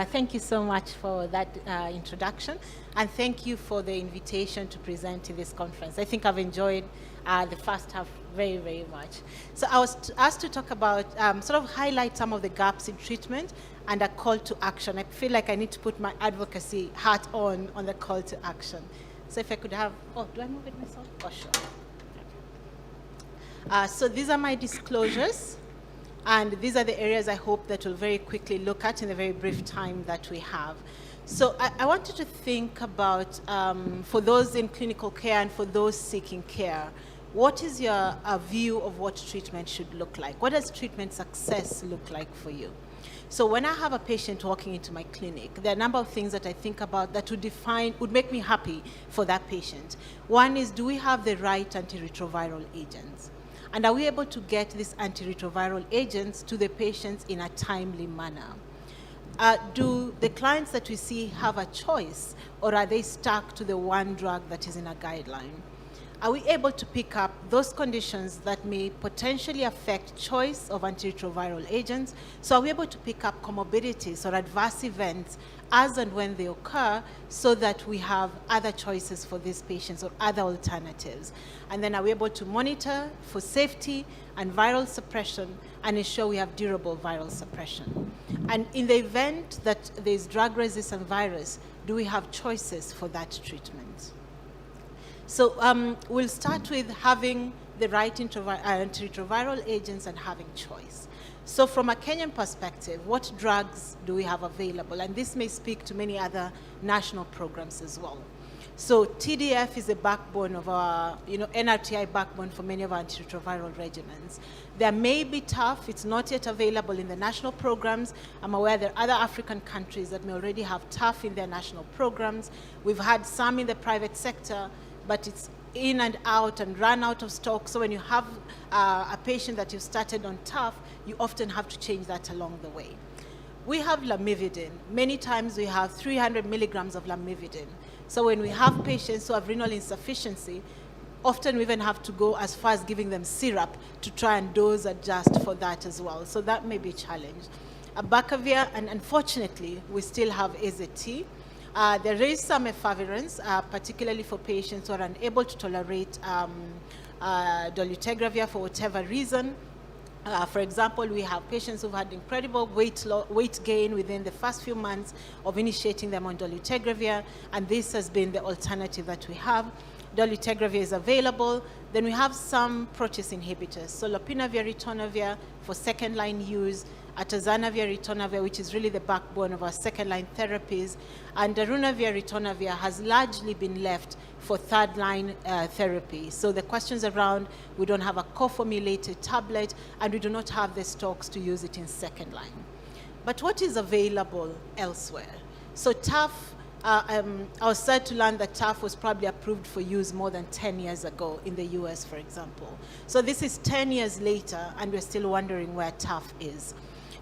Thank you so much for that introduction, and thank you for the invitation to present in this conference. I think I've enjoyed the first half very, very much. So I was asked to talk about, sort of highlight some of the gaps in treatment and a call to action. I feel like I need to put my advocacy hat on the call to action. So if I could have, do I move it myself? Oh, sure. So these are my disclosures. And these are the areas I hope that we'll very quickly look at in the very brief time that we have. So I wanted to think about, for those in clinical care and for those seeking care, what is your view of what treatment should look like? What does treatment success look like for you? So when I have a patient walking into my clinic, there are a number of things that I think about that would make me happy for that patient. One is, do we have the right antiretroviral agents? And are we able to get these antiretroviral agents to the patients in a timely manner? Do the clients that we see have a choice, or are they stuck to the one drug that is in a guideline? Are we able to pick up those conditions that may potentially affect choice of antiretroviral agents? So are we able to pick up comorbidities or adverse events as and when they occur, so that we have other choices for these patients or other alternatives? And then are we able to monitor for safety and viral suppression and ensure we have durable viral suppression? And in the event that there's drug-resistant virus, do we have choices for that treatment? So we'll start with having the right antiretroviral agents and having choice. So from a Kenyan perspective, what drugs do we have available? And this may speak to many other national programs as well. So TDF is the backbone of our, NRTI backbone for many of our antiretroviral regimens. There may be TAF, it's not yet available in the national programs. I'm aware there are other African countries that may already have TAF in their national programs. We've had some in the private sector, but it's in and out and run out of stock. So when you have a patient that you've started on TAF, you often have to change that along the way. We have lamivudine. Many times we have 300 milligrams of lamivudine. So when we have patients who have renal insufficiency, often we even have to go as far as giving them syrup to try and dose adjust for that as well. So that may be a challenge. Abacavir, and unfortunately, we still have AZT. There is some efavirenz, particularly for patients who are unable to tolerate dolutegravir for whatever reason. For example, we have patients who've had incredible weight gain within the first few months of initiating them on dolutegravir, and this has been the alternative that we have. Dolutegravir is available. Then we have some protease inhibitors, so lopinavir, ritonavir for second-line use, atazanavir, ritonavir, which is really the backbone of our second-line therapies, and darunavir, ritonavir has largely been left for third-line therapy. So the questions around, we don't have a co-formulated tablet, and we do not have the stocks to use it in second-line. But what is available elsewhere? So TAF, I was sad to learn that TAF was probably approved for use more than 10 years ago in the US, for example. So this is 10 years later, and we're still wondering where TAF is.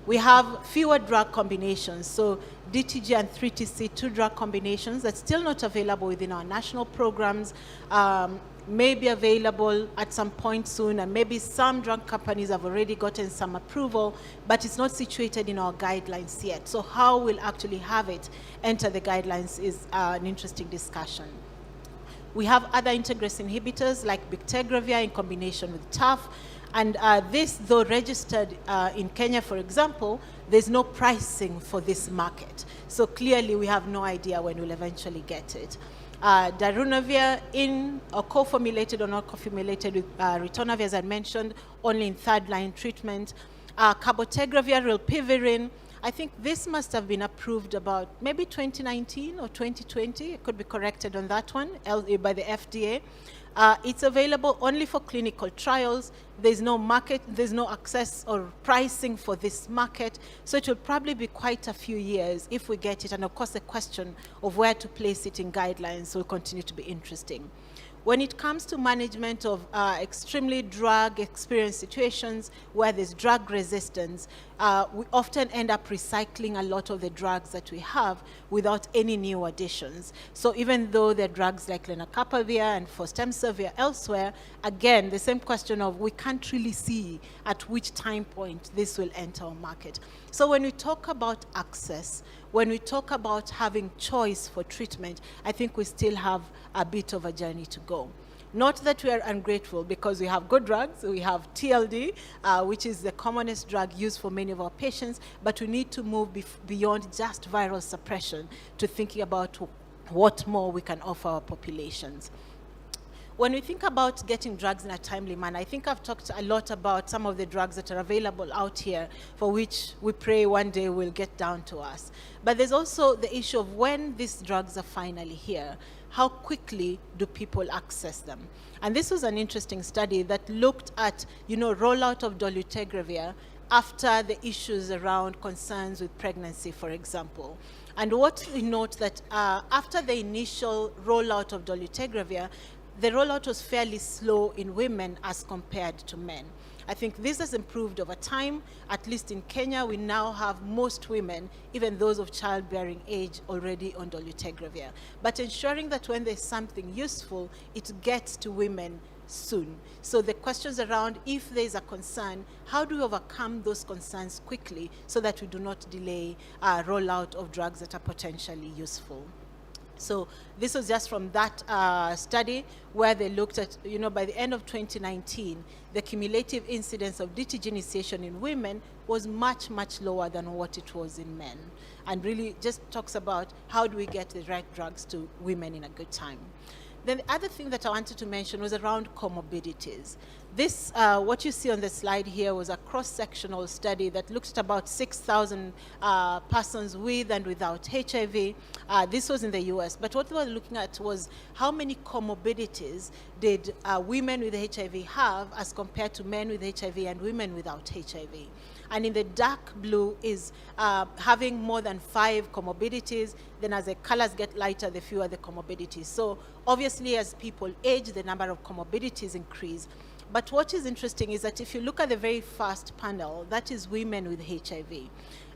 We have fewer drug combinations, so DTG and 3TC, 2 drug combinations that's still not available within our national programs, may be available at some point soon, and maybe some drug companies have already gotten some approval, but it's not situated in our guidelines yet. So how we'll actually have it enter the guidelines is an interesting discussion. We have other integrase inhibitors like bictegravir in combination with TAF. And this, though registered in Kenya, for example, there's no pricing for this market. So clearly, we have no idea when we'll eventually get it. Darunavir in or co-formulated or not co-formulated with ritonavir, as I mentioned, only in third-line treatment. Cabotegravir, rilpivirine, I think this must have been approved about maybe 2019 or 2020. It could be corrected on that one by the FDA. It's available only for clinical trials. There's no market, there's no access or pricing for this market. So it will probably be quite a few years if we get it. And of course, the question of where to place it in guidelines will continue to be interesting. When it comes to management of extremely drug-experienced situations where there's drug resistance, we often end up recycling a lot of the drugs that we have without any new additions. So even though there are drugs like lenacapavir and fostemsavir elsewhere, again, the same question of we can't really see at which time point this will enter our market. So when we talk about access, when we talk about having choice for treatment, I think we still have a bit of a journey to go. Not that we are ungrateful, because we have good drugs. We have TLD, which is the commonest drug used for many of our patients, but we need to move beyond just viral suppression to thinking about what more we can offer our populations. When we think about getting drugs in a timely manner, I think I've talked a lot about some of the drugs that are available out here for which we pray one day will get down to us. But there's also the issue of when these drugs are finally here, how quickly do people access them? And this was an interesting study that looked at, rollout of dolutegravir after the issues around concerns with pregnancy, for example. And what we note that after the initial rollout of dolutegravir, the rollout was fairly slow in women as compared to men. I think this has improved over time. At least in Kenya, we now have most women, even those of childbearing age, already on dolutegravir. But ensuring that when there's something useful, it gets to women soon. So the questions around, if there's a concern, how do we overcome those concerns quickly so that we do not delay rollout of drugs that are potentially useful? So this was just from that study where they looked at, by the end of 2019, the cumulative incidence of DTG initiation in women was much, much lower than what it was in men. And really just talks about how do we get the right drugs to women in a good time. Then the other thing that I wanted to mention was around comorbidities. This, what you see on the slide here, was a cross-sectional study that looked at about 6,000 persons with and without HIV. This was in the US, but what we were looking at was how many comorbidities did women with HIV have as compared to men with HIV and women without HIV. And in the dark blue is having more than 5 comorbidities. Then as the colors get lighter, the fewer the comorbidities. So obviously as people age, the number of comorbidities increase. But what is interesting is that if you look at the very first panel, that is women with HIV.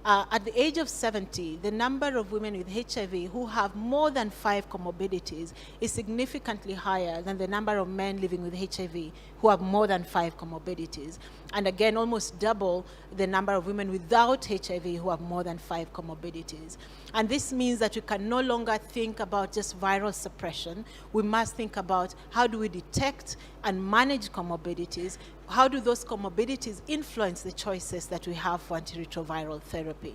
At the age of 70, the number of women with HIV who have more than 5 comorbidities is significantly higher than the number of men living with HIV who have more than 5 comorbidities. And again, almost double the number of women without HIV who have more than 5 comorbidities. And this means that we can no longer think about just viral suppression. We must think about how do we detect and manage comorbidities. How do those comorbidities influence the choices that we have for antiretroviral therapy?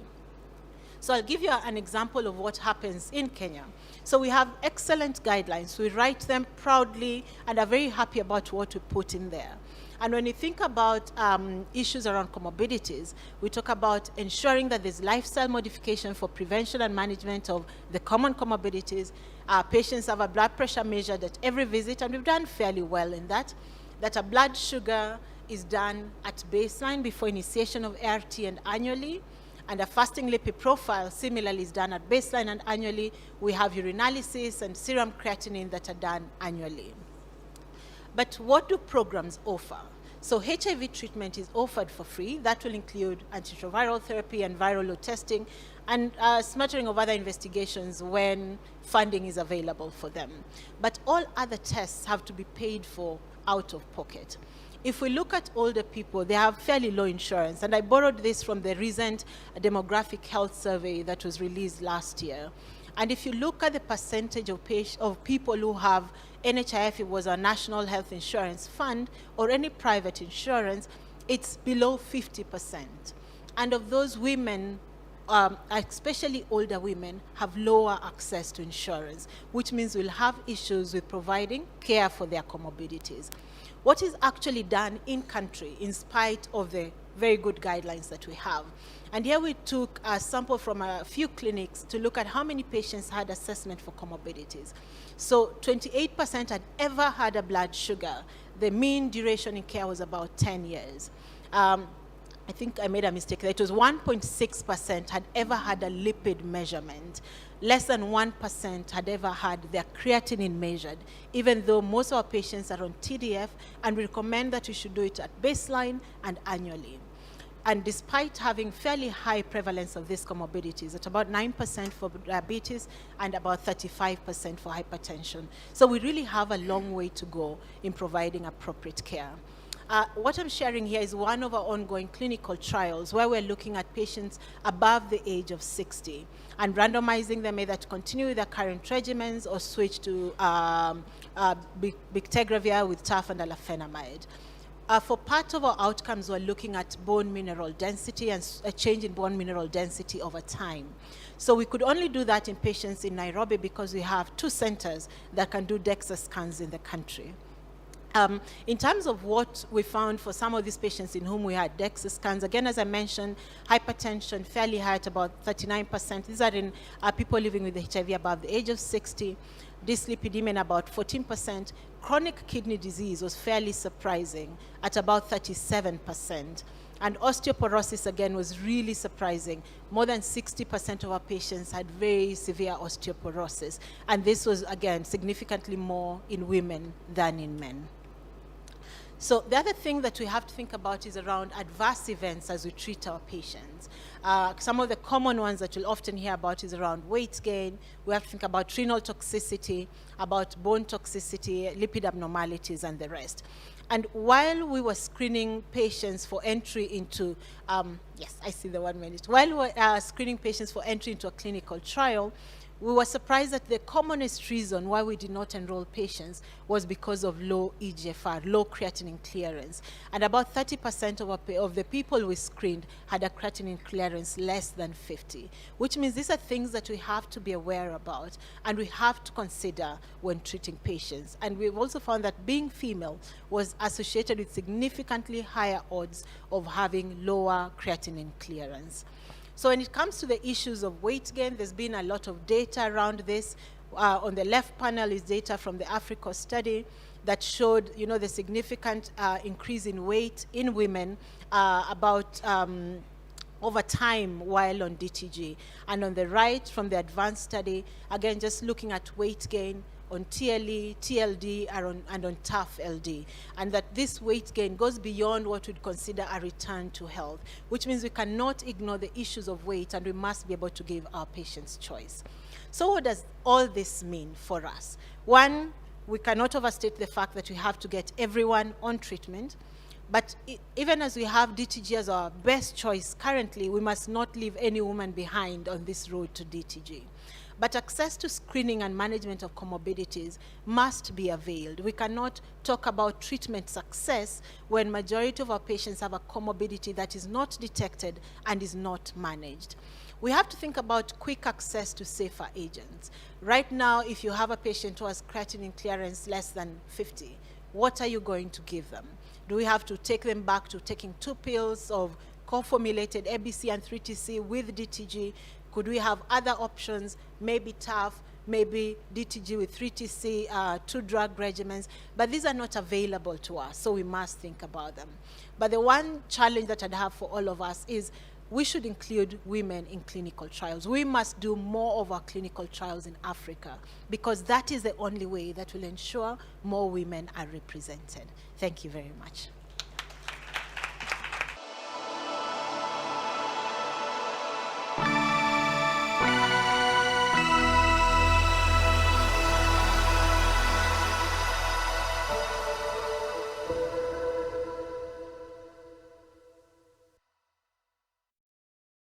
So I'll give you an example of what happens in Kenya. So we have excellent guidelines. We write them proudly and are very happy about what we put in there. And when you think about issues around comorbidities, we talk about ensuring that there's lifestyle modification for prevention and management of the common comorbidities. Patients have a blood pressure measured at every visit, and we've done fairly well in that. That a blood sugar is done at baseline before initiation of ART and annually, and a fasting lipid profile similarly is done at baseline and annually. We have urinalysis and serum creatinine that are done annually. But what do programs offer? So HIV treatment is offered for free. That will include antiretroviral therapy and viral load testing, and a smattering of other investigations when funding is available for them. But all other tests have to be paid for out of pocket. If we look at older people, they have fairly low insurance, and I borrowed this from the recent demographic health survey that was released last year. And if you look at the percentage of people who have NHIF, it was our National Health Insurance Fund, or any private insurance, it's below 50%. And of those women, especially older women, have lower access to insurance, which means we'll have issues with providing care for their comorbidities. What is actually done in country, in spite of the very good guidelines that we have? And here we took a sample from a few clinics to look at how many patients had assessment for comorbidities. So 28% had ever had a blood sugar. The mean duration in care was about 10 years. I think I made a mistake. It was 1.6% had ever had a lipid measurement. Less than 1% had ever had their creatinine measured, even though most of our patients are on TDF, and we recommend that you should do it at baseline and annually. And despite having fairly high prevalence of these comorbidities, at about 9% for diabetes and about 35% for hypertension. So we really have a long way to go in providing appropriate care. What I'm sharing here is one of our ongoing clinical trials where we're looking at patients above the age of 60 and randomizing them either to continue with their current regimens or switch to bictegravir with TAF and alafenamide. For part of our outcomes, we're looking at bone mineral density and a change in bone mineral density over time. So we could only do that in patients in Nairobi because we have 2 centers that can do DEXA scans in the country. In terms of what we found for some of these patients in whom we had DEXA scans, again, as I mentioned, hypertension fairly high at about 39%. These are in people living with HIV above the age of 60. Dyslipidemia in about 14%. Chronic kidney disease was fairly surprising at about 37%. And osteoporosis, again, was really surprising. More than 60% of our patients had very severe osteoporosis. And this was, again, significantly more in women than in men. So the other thing that we have to think about is around adverse events as we treat our patients. Some of the common ones that you'll often hear about is around weight gain. We have to think about renal toxicity, about bone toxicity, lipid abnormalities, and the rest. And while we were screening patients for entry into, yes, I see the 1 minute. While we were screening patients for entry into a clinical trial, we were surprised that the commonest reason why we did not enroll patients was because of low eGFR, low creatinine clearance. And about 30% of the people we screened had a creatinine clearance less than 50, which means these are things that we have to be aware about and we have to consider when treating patients. And we've also found that being female was associated with significantly higher odds of having lower creatinine clearance. So when it comes to the issues of weight gain, there's been a lot of data around this. On the left panel is data from the Africa study that showed, the significant increase in weight in women over time while on DTG. And on the right, from the advanced study, again, just looking at weight gain on TLE, TLD, and on TAF LD, and that this weight gain goes beyond what we'd consider a return to health, which means we cannot ignore the issues of weight and we must be able to give our patients choice. So what does all this mean for us? One, we cannot overstate the fact that we have to get everyone on treatment, but even as we have DTG as our best choice currently, we must not leave any woman behind on this road to DTG. But access to screening and management of comorbidities must be availed. We cannot talk about treatment success when majority of our patients have a comorbidity that is not detected and is not managed. We have to think about quick access to safer agents. Right now, if you have a patient who has creatinine clearance less than 50, what are you going to give them? Do we have to take them back to taking 2 pills of co-formulated ABC and 3TC with DTG? Could we have other options, maybe TAF, maybe DTG with 3TC, 2 drug regimens, but these are not available to us, so we must think about them. But the one challenge that I'd have for all of us is we should include women in clinical trials. We must do more of our clinical trials in Africa because that is the only way that will ensure more women are represented. Thank you very much.